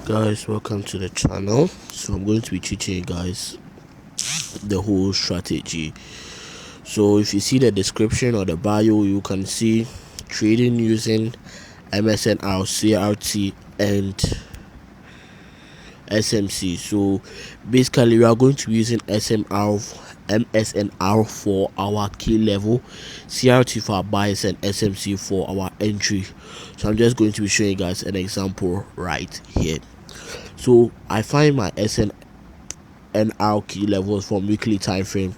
Guys, welcome to the channel. So I'm going to be teaching you guys the whole strategy. So if you see the description or the bio, you can see trading using MSNR, CRT and SMC. So basically we are going to be using MSNR for our key level, CRT for our bias, and SMC for our entry. So I'm just going to be showing you guys an example right here. So I find my SNR key levels from weekly time frame.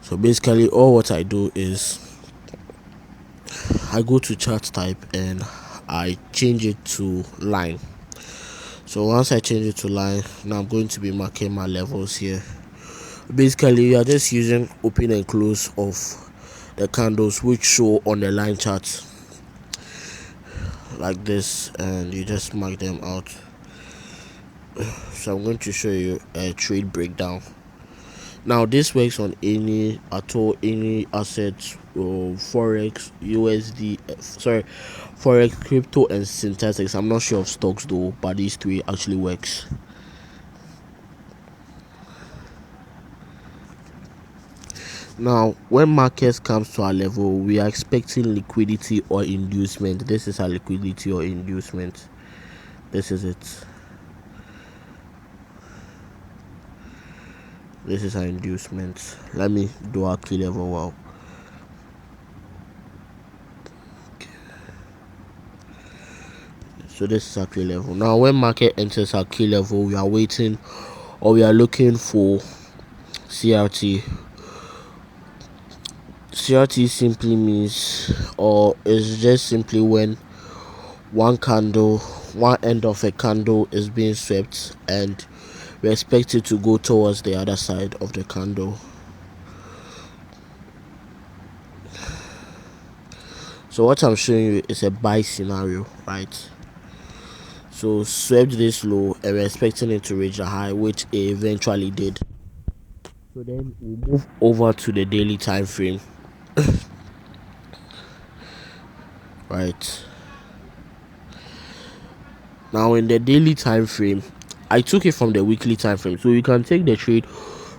So basically all what I do is I go to chart type and I change it to line. So once I change it to line, now I'm going to be marking my levels here. Basically we are just using open and close of the candles which show on the line chart like this, and you just mark them out. So I'm going to show you a trade breakdown. Now this works on any asset, forex, USD, forex, crypto, and synthetics. I'm not sure of stocks though, but these three actually works. Now when markets comes to our level, we are expecting liquidity or inducement. This is our liquidity or inducement. This is it. This is our inducement. Let me do our key level. Wow. So this is our key level. Now when market enters our key level, we are waiting or we are looking for CRT. CRT simply means, or is just simply when one end of a candle is being swept and we expect it to go towards the other side of the candle. So what I'm showing you is a buy scenario, right? So swept this low and we're expecting it to reach a high, which it eventually did. So then we move over to the daily time frame. Right now in the daily time frame, I took it from the weekly time frame, so you can take the trade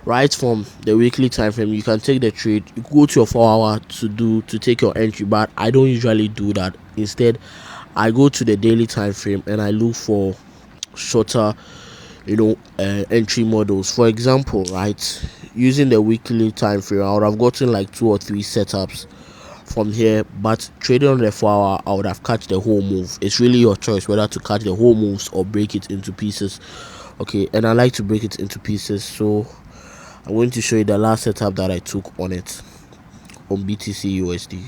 right from the weekly time frame. You can take the trade, you go to your 4 hour to take your entry, but I don't usually do that. Instead I go to the daily time frame and I look for shorter entry models. For example, right, using the weekly time frame, I would have gotten like 2 or 3 setups from here, but trading on the 4 hour, I would have catch the whole move. It's really your choice whether to catch the whole moves or break it into pieces. Okay, and I like to break it into pieces, so I'm going to show you the last setup that I took on it on BTCUSD.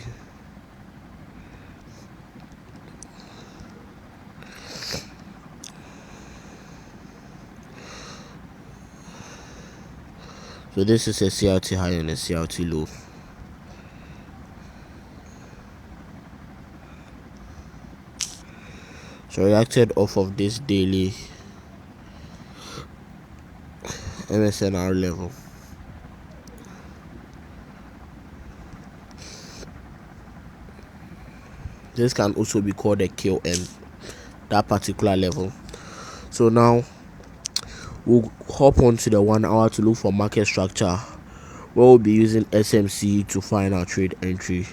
So this is a CRT high and a CRT low. So I reacted off of this daily MSNR level. This can also be called a KOM, that particular level. So now we'll hop on to the 1 hour to look for market structure, where we'll be using SMC to find our trade entry.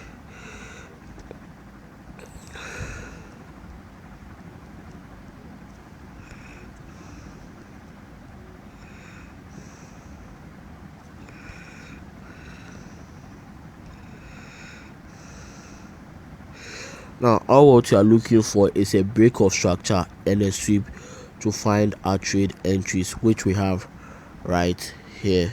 Now all what you are looking for is a break of structure and a sweep to find our trade entries, which we have right here.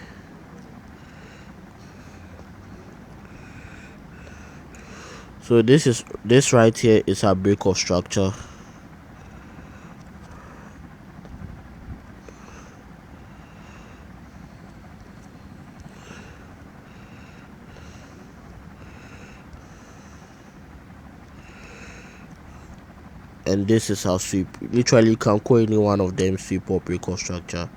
So this right here is our break of structure. And this is our sweep. Literally you can call any one of them sweep or break of structure.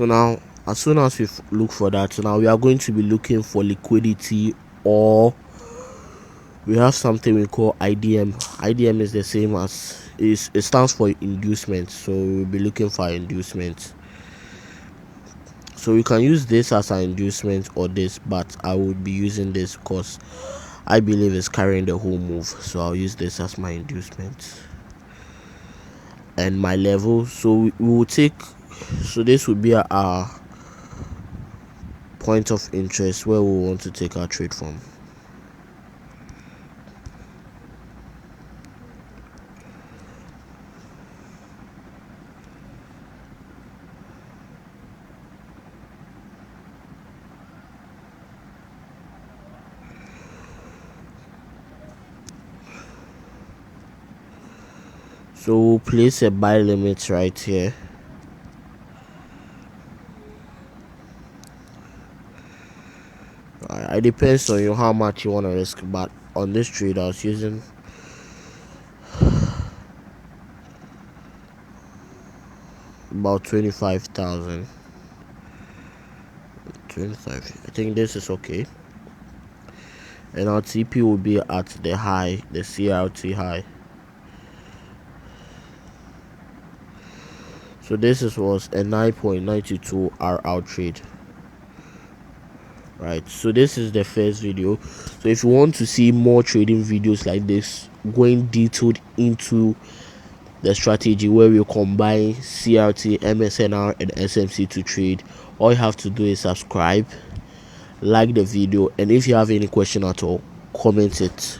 So now as soon as we look for that, now we are going to be looking for liquidity, or we have something we call IDM. IDM is the same as it stands for inducement, so we'll be looking for inducement. So we can use this as an inducement or this, but I would be using this because I believe it's carrying the whole move, so I'll use this as my inducement. And my level, so we will take, so this would be our point of interest where we want to take our trade from. So we'll place a buy limit right here. It depends on you how much you want to risk, but on this trade I was using about 25,000. 25. I think this is okay. And our TP will be at the high, the CRT high. So this was a 9.92 RR trade. Right, so this is the first video. So if you want to see more trading videos like this, going detailed into the strategy where we combine CRT, MSNR and SMC to trade, all you have to do is subscribe, like the video, and if you have any question at all, comment it.